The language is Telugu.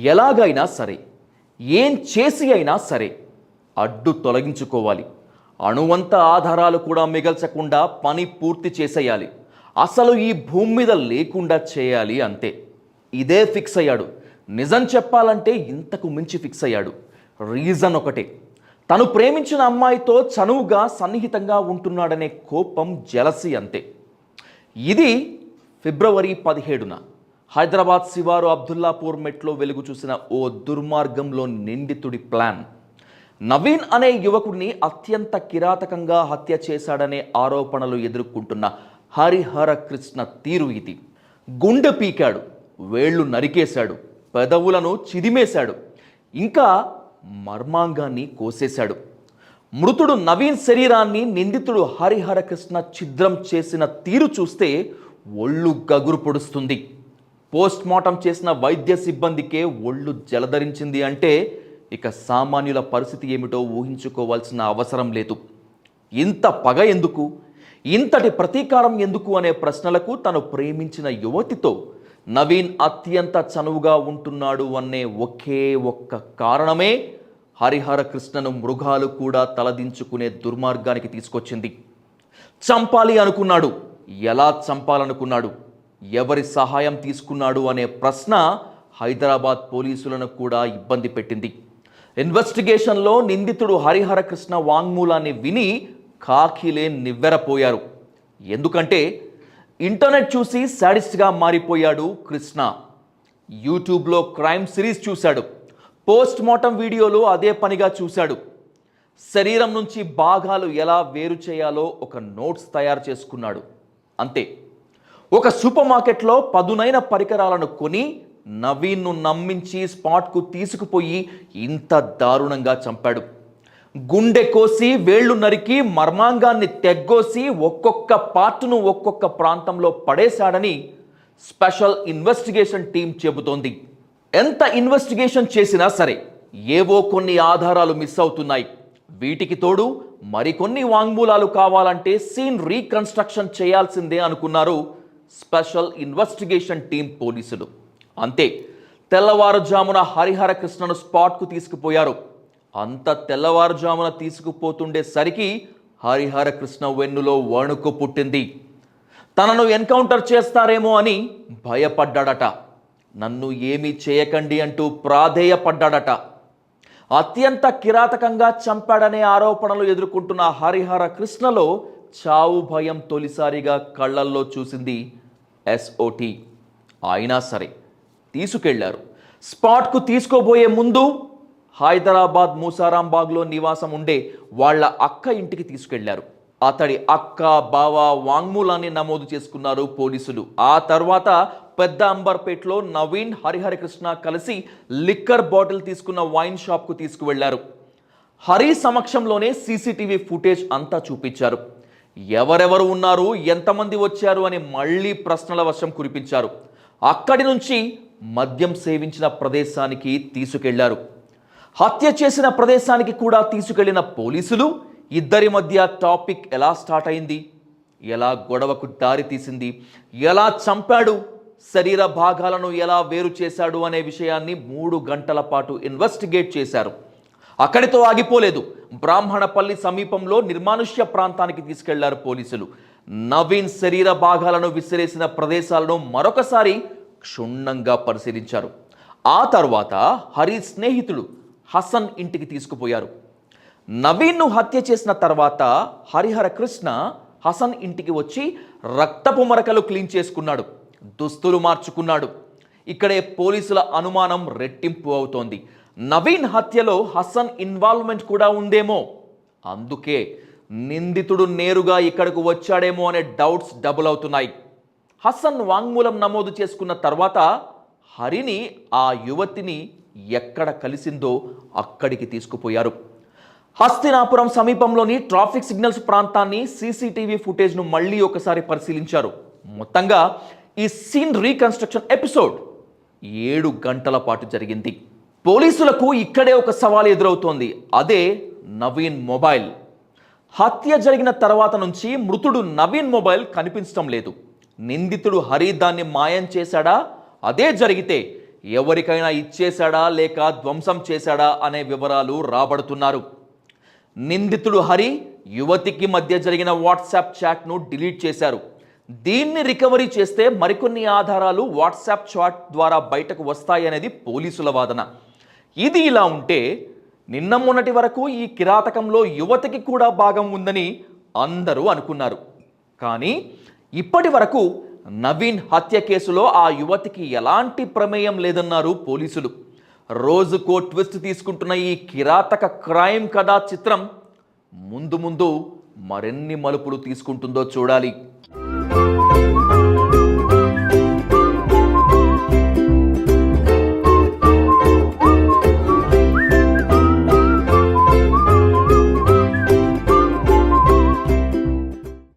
ఎలాగైనా సరే, ఏం చేసి అయినా సరే అడ్డు తొలగించుకోవాలి. అణువంత ఆధారాలు కూడా మిగల్చకుండా పని పూర్తి చేసేయాలి. అసలు ఈ భూమి మీద లేకుండా చేయాలి అంతే. ఇదే ఫిక్స్ అయ్యాడు. నిజం చెప్పాలంటే ఇంతకు మించి ఫిక్స్ అయ్యాడు. రీజన్ ఒకటే, తను ప్రేమించిన అమ్మాయితో చనువుగా సన్నిహితంగా ఉంటున్నాడనే కోపం, జలసి అంతే. ఇది ఫిబ్రవరి 17న హైదరాబాద్ శివారు అబ్దుల్లాపూర్ మెట్లో వెలుగు చూసిన ఓ దుర్మార్గంలో నిందితుడి ప్లాన్. నవీన్ అనే యువకుడిని అత్యంత కిరాతకంగా హత్య చేశాడనే ఆరోపణలు ఎదుర్కొంటున్న హరిహర కృష్ణ తీరు ఇది. గుండె పీకాడు, వేళ్లు నరికేశాడు, పెదవులను చిదిమేశాడు, ఇంకా మర్మాంగాన్ని కోసేశాడు. మృతుడు నవీన్ శరీరాన్ని నిందితుడు హరిహర కృష్ణ ఛిద్రం చేసిన తీరు చూస్తే ఒళ్ళు గగురు పొడుస్తుంది. పోస్ట్ మార్టం చేసిన వైద్య సిబ్బందికే ఒళ్ళు జలధరించింది అంటే ఇక సామాన్యుల పరిస్థితి ఏమిటో ఊహించుకోవాల్సిన అవసరం లేదు. ఇంత పగ ఎందుకు, ఇంతటి ప్రతీకారం ఎందుకు అనే ప్రశ్నలకు తను ప్రేమించిన యువతితో నవీన్ అత్యంత చనువుగా ఉంటున్నాడు అనే ఒకే ఒక్క కారణమే హరిహర కృష్ణను మృగాలు కూడా తలదించుకునే దుర్మార్గానికి తీసుకొచ్చింది. చంపాలి అనుకున్నాడు, ఎలా చంపాలనుకున్నాడు, ఎవరి సహాయం తీసుకున్నాడు అనే ప్రశ్న హైదరాబాద్ పోలీసులను కూడా ఇబ్బంది పెట్టింది. ఇన్వెస్టిగేషన్లో నిందితుడు హరిహర కృష్ణ వాంగ్మూలాన్ని విని కాకిలే నివ్వెరపోయారు. ఎందుకంటే ఇంటర్నెట్ చూసి శాడిస్ట్గా మారిపోయాడు కృష్ణ. యూట్యూబ్లో క్రైమ్ సిరీస్ చూశాడు, పోస్ట్ మార్టం వీడియోలు అదే పనిగా చూశాడు. శరీరం నుంచి భాగాలు ఎలా వేరు చేయాలో ఒక నోట్స్ తయారు చేసుకున్నాడు. అంతే. ఒక సూపర్ మార్కెట్లో పదునైన పరికరాలను కొని నవీన్ను నమ్మించి స్పాట్కు తీసుకుపోయి ఇంత దారుణంగా చంపాడు. గుండె కోసి, వేళ్లు నరికి, మర్మాంగాన్ని తెగ్గోసి ఒక్కొక్క పార్టును ఒక్కొక్క ప్రాంతంలో పడేశాడని స్పెషల్ ఇన్వెస్టిగేషన్ టీం చెబుతోంది. ఎంత ఇన్వెస్టిగేషన్ చేసినా సరే ఏవో కొన్ని ఆధారాలు మిస్ అవుతున్నాయి. వీటికి తోడు మరికొన్ని వాంగ్మూలాలు కావాలంటే సీన్ రీకన్స్ట్రక్షన్ చేయాల్సిందే అనుకున్నారు స్పెషల్ ఇన్వెస్టిగేషన్ టీం పోలీసులు. అంతే. తెల్లవారుజామున హరిహర కృష్ణను స్పాట్కు తీసుకుపోయారు. అంత తెల్లవారుజామున తీసుకుపోతుండేసరికి హరిహర కృష్ణ వెన్నులో వణుకు పుట్టింది. తనను ఎన్కౌంటర్ చేస్తారేమో అని భయపడ్డాడట. నన్ను ఏమీ చేయకండి అంటూ ప్రాధేయపడ్డాడట. అత్యంత కిరాతకంగా చంపాడనే ఆరోపణలు ఎదుర్కొంటున్న హరిహర కృష్ణలో చావు భయం తొలిసారిగా కళ్ళల్లో చూసింది ఎస్ఓటి. అయినా సరే తీసుకెళ్లారు. స్పాట్కు తీసుకోబోయే ముందు హైదరాబాద్ మూసారాంబాగ్లో నివాసం ఉండే వాళ్ళ అక్క ఇంటికి తీసుకెళ్లారు. అతడి అక్క, బావ వాంగ్మూలాన్ని నమోదు చేసుకున్నారు పోలీసులు. ఆ తర్వాత పెద్ద అంబర్పేటలో నవీన్, హరిహర కృష్ణ కలిసి లిక్కర్ బాటిల్ తీసుకున్న వైన్ షాప్కు తీసుకువెళ్లారు. హరి సమక్షంలోనే సీసీటీవీ ఫుటేజ్ అంతా చూపించారు. ఎవరెవరు ఉన్నారు, ఎంతమంది వచ్చారు అని మళ్ళీ ప్రశ్నల వర్షం కురిపించారు. అక్కడి నుంచి మద్యం సేవించిన ప్రదేశానికి తీసుకెళ్లారు. హత్య చేసిన ప్రదేశానికి కూడా తీసుకెళ్లిన పోలీసులు ఇద్దరి మధ్య టాపిక్ ఎలా స్టార్ట్ అయింది, ఎలా గొడవకు దారి తీసింది, ఎలా చంపాడు, శరీర భాగాలను ఎలా వేరు చేశాడు అనే విషయాన్ని 3 గంటల పాటు ఇన్వెస్టిగేట్ చేశారు. అక్కడితో ఆగిపోలేదు. బ్రాహ్మణపల్లి సమీపంలో నిర్మానుష్య ప్రాంతానికి తీసుకెళ్లారు పోలీసులు. నవీన్ శరీర భాగాలను విసిరేసిన ప్రదేశాలను మరొకసారి క్షుణ్ణంగా పరిశీలించారు. ఆ తర్వాత హరి స్నేహితుడు హసన్ ఇంటికి తీసుకుపోయారు. నవీన్ను హత్య చేసిన తర్వాత హరిహర కృష్ణ హసన్ ఇంటికి వచ్చి రక్తపు మరకలు క్లీన్ చేసుకున్నాడు, దుస్తులు మార్చుకున్నాడు. ఇక్కడే పోలీసుల అనుమానం రెట్టింపు అవుతోంది. నవీన్ హత్యలో హసన్ ఇన్వాల్వ్మెంట్ కూడా ఉందేమో, అందుకే నిందితుడు నేరుగా ఇక్కడకు వచ్చాడేమో అనే డౌట్స్ డబుల్ అవుతున్నాయి. హసన్ వాంగ్మూలం నమోదు చేసుకున్న తర్వాత హరిని, ఆ యువతిని ఎక్కడ కలిసిందో అక్కడికి తీసుకుపోయారు. హస్తినాపురం సమీపంలోని ట్రాఫిక్ సిగ్నల్స్ ప్రాంతాన్ని, సీసీటీవీ ఫుటేజ్ను మళ్ళీ ఒకసారి పరిశీలించారు. మొత్తంగా ఈ సీన్ రీకన్స్ట్రక్షన్ ఎపిసోడ్ 7 గంటల పాటు జరిగింది. పోలీసులకు ఇక్కడే ఒక సవాల్ ఎదురవుతోంది. అదే నవీన్ మొబైల్. హత్య జరిగిన తర్వాత నుంచి మృతుడు నవీన్ మొబైల్ కనిపించడం లేదు. నిందితుడు హరి దాన్ని మాయం చేశాడా? అదే జరిగితే ఎవరికైనా ఇచ్చేశాడా లేక ధ్వంసం చేశాడా అనే వివరాలు రాబడుతున్నారు. నిందితుడు హరి యువతికి మధ్య జరిగిన వాట్సాప్ చాట్ను డిలీట్ చేశారు. దీన్ని రికవరీ చేస్తే మరికొన్ని ఆధారాలు వాట్సాప్ చాట్ ద్వారా బయటకు వస్తాయనేది పోలీసుల వాదన. ఇది ఇలా ఉంటే నిన్న మొన్నటి వరకు ఈ కిరాతకంలో యువతికి కూడా భాగం ఉందని అందరూ అనుకున్నారు. కానీ ఇప్పటి వరకు నవీన్ హత్య కేసులో ఆ యువతికి ఎలాంటి ప్రమేయం లేదన్నారు పోలీసులు. రోజుకో ట్విస్ట్ తీసుకుంటున్న ఈ కిరాతక క్రైమ్ కథా చిత్రం ముందు ముందు మరెన్ని మలుపులు తీసుకుంటుందో చూడాలి.